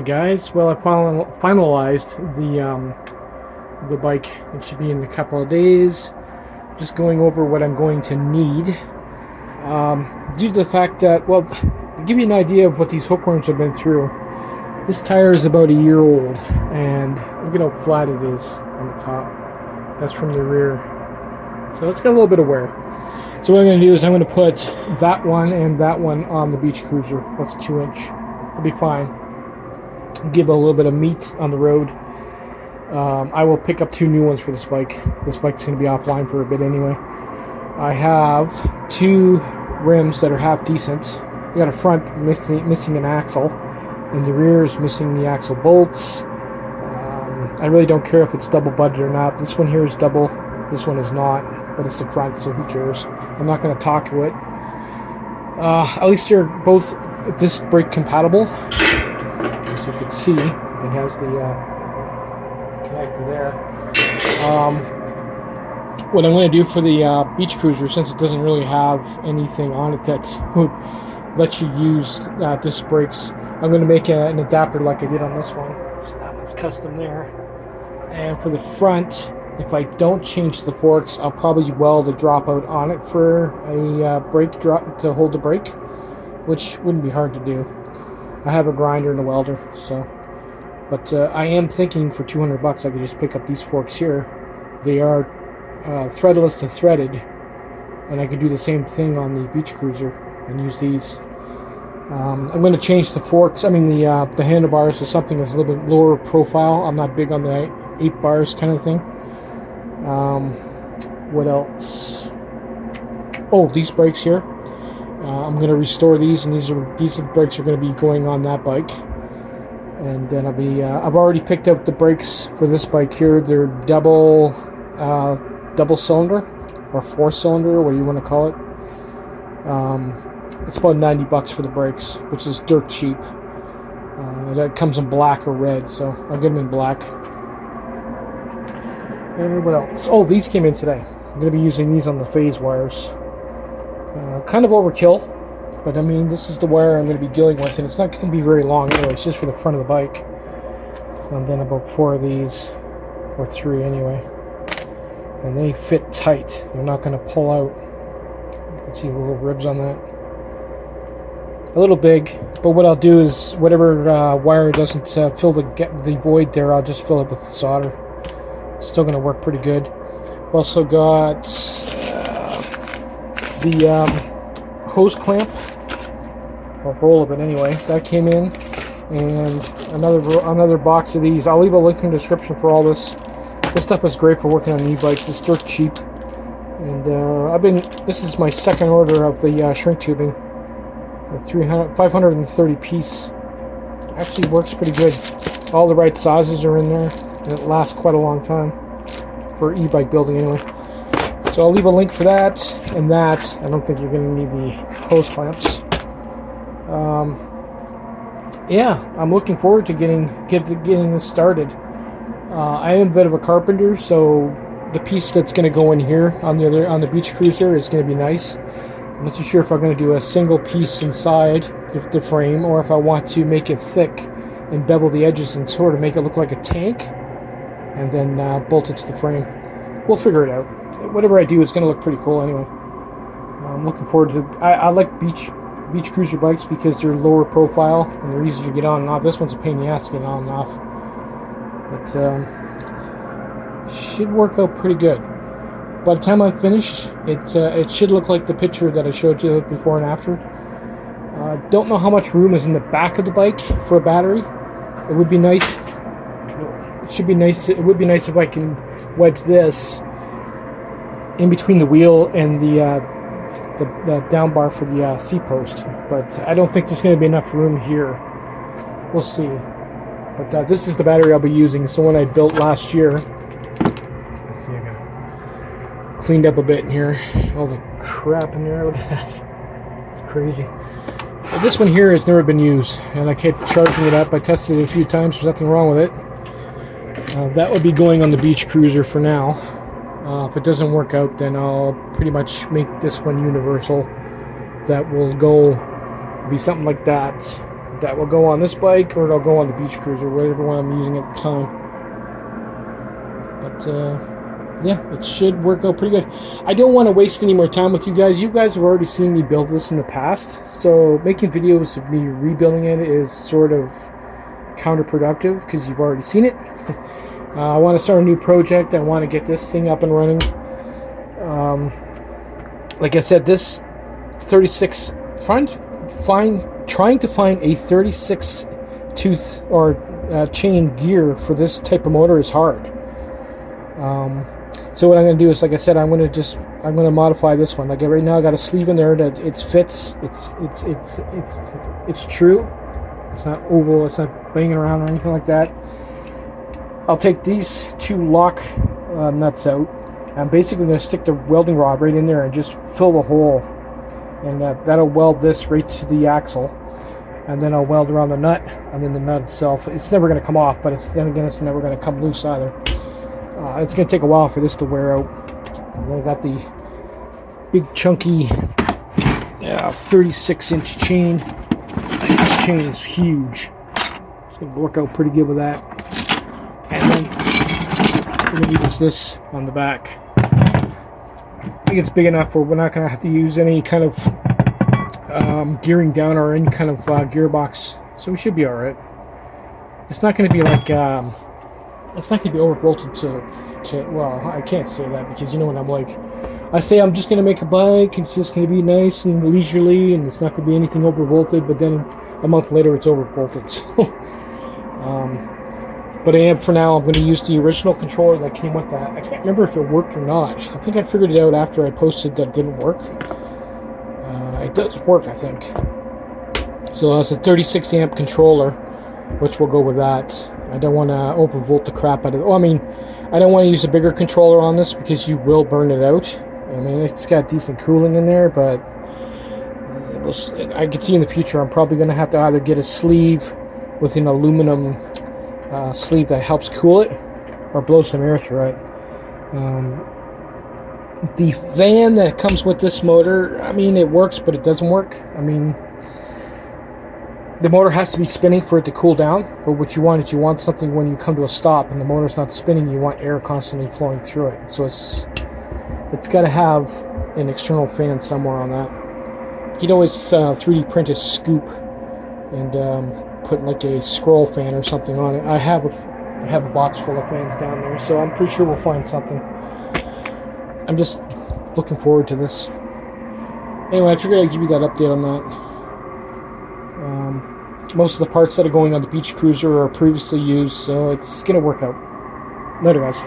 Alright guys, well I finalized the bike. It should be in a couple of days. Just going over what I'm going to need. Due to the fact that, well, to give you an idea of what these hookworms have been through, this tire is about a year old, and look at how flat it is on the top. That's from the rear. So it's got a little bit of wear. So what I'm going to do is I'm going to put that one and that one on the beach cruiser. That's a 2-inch. It'll be fine. Give a little bit of meat on the road. I will pick up 2 new ones for this bike. This bike's going to be offline for a bit anyway. I have 2 rims that are half decent. I got a front missing an axle, and the rear is missing the axle bolts. I really don't care if it's double butted or not. This one here is double. This one is not, but it's the front, so who cares? I'm not going to talk to it. At least they're both disc brake compatible. As you can see, it has the connector there. What I'm going to do for the beach cruiser, since it doesn't really have anything on it that would let you use disc brakes, I'm going to make an adapter like I did on this one. So that one's custom there. And for the front, if I don't change the forks, I'll probably weld a dropout on it for a brake drop to hold the brake, which wouldn't be hard to do. I have a grinder and a welder, so. But I am thinking for $200 I could just pick up these forks here. They are threadless to threaded, and I could do the same thing on the beach cruiser and use these. I'm going to change the forks. I mean the handlebars to something that's a little bit lower profile. I'm not big on the 8 bars kind of thing. What else? Oh, these brakes here. I'm going to restore these, and these are the brakes are going to be going on that bike. And then I'll be. I've already picked out the brakes for this bike here. They're double cylinder or 4-cylinder, what do you want to call it? It's about $90 for the brakes, which is dirt cheap. That comes in black or red, so I'll get them in black. And what else? Oh, these came in today. I'm going to be using these on the phase wires. Kind of overkill, but I mean, this is the wire I'm going to be dealing with, and it's not going to be very long anyway. It's just for the front of the bike. And then about 4 of these, or 3 anyway. And they fit tight. They're not going to pull out. You can see the little ribs on that. A little big, but what I'll do is whatever wire doesn't fill the void there, I'll just fill it with the solder. It's still going to work pretty good. Also got the hose clamp, or roll of it anyway. That came in, and another box of these. I'll leave a link in the description for all this. This stuff is great for working on e-bikes. It's dirt cheap, and this is my second order of the shrink tubing. 530 piece. Actually works pretty good. All the right sizes are in there, and it lasts quite a long time for e-bike building anyway. So I'll leave a link for that and that. I don't think you're going to need the hose clamps. Yeah, I'm looking forward to getting this started. I am a bit of a carpenter, so the piece that's going to go in here on the beach cruiser is going to be nice. I'm not too sure if I'm going to do a single piece inside the frame, or if I want to make it thick and bevel the edges and sort of make it look like a tank, and then bolt it to the frame. We'll figure it out. Whatever I do is going to look pretty cool anyway. I'm looking forward to. I like beach cruiser bikes because they're lower profile and they're easy to get on and off. This one's a pain in the ass to get on and off, but should work out pretty good. By the time I'm finished, it should look like the picture that I showed you before and after. Don't know how much room is in the back of the bike for a battery. It would be nice. It should be nice. It would be nice if I can wedge this in between the wheel and the down bar for the seat post. But I don't think there's going to be enough room here. We'll see. But this is the battery I'll be using. It's the one I built last year. Let's see, I got cleaned up a bit in here. All the crap in there. Look at that. It's crazy. But this one here has never been used, and I kept charging it up. I tested it a few times. There's nothing wrong with it. That would be going on the beach cruiser for now. If it doesn't work out, then I'll pretty much make this one universal. That will be something like that. that will go on this bike, or it'll go on the beach cruiser, whatever one I'm using at the time. But yeah, it should work out pretty good. I don't want to waste any more time with you guys. You guys have already seen me build this in the past, so making videos of me rebuilding it is sort of counterproductive because you've already seen it. I want to start a new project. I want to get this thing up and running. Like I said, this 36, trying to find a 36 tooth or chain gear for this type of motor is hard. So what I'm going to do is, like I said, I'm going to modify this one. Like right now, I got a sleeve in there that it fits. It's true. It's not oval. It's not banging around or anything like that. I'll take these two lock nuts out. I'm basically going to stick the welding rod right in there and just fill the hole, and that'll weld this right to the axle, and then I'll weld around the nut, and then the nut itself, it's never going to come off, but then again, it's never going to come loose either. It's going to take a while for this to wear out. And then I got the big chunky 36-inch chain. This chain is huge. It's going to work out pretty good with that. And then we're going to use this on the back. I think it's big enough where we're not going to have to use any kind of gearing down or any kind of gearbox, so we should be alright. It's not going to be like it's not going to be overvolted to well, I can't say that because you know what I'm like. I say I'm just going to make a bike, it's just going to be nice and leisurely, and it's not going to be anything overvolted, but then a month later it's overvolted. So but for now, I'm going to use the original controller that came with that. I can't remember if it worked or not. I think I figured it out after I posted that it didn't work. It does work, I think. So that's a 36 amp controller, which will go with that. I don't want to overvolt the crap out of it. Oh, I mean, I don't want to use a bigger controller on this because you will burn it out. I mean, it's got decent cooling in there, but I can see in the future I'm probably going to have to either get a sleeve with an aluminum sleeve that helps cool it, or blow some air through it. The fan that comes with this motor, I mean, it works, but it doesn't work. I mean, the motor has to be spinning for it to cool down, but what you want is you want something when you come to a stop and the motor's not spinning, you want air constantly flowing through it. So it's got to have an external fan somewhere on that. You can always 3D print a scoop and put like a scroll fan or something on it. I have a box full of fans down there, so I'm pretty sure we'll find something. I'm just looking forward to this. Anyway, I figured I'd give you that update on that. Most of the parts that are going on the beach cruiser are previously used, so it's gonna work out. Later, guys.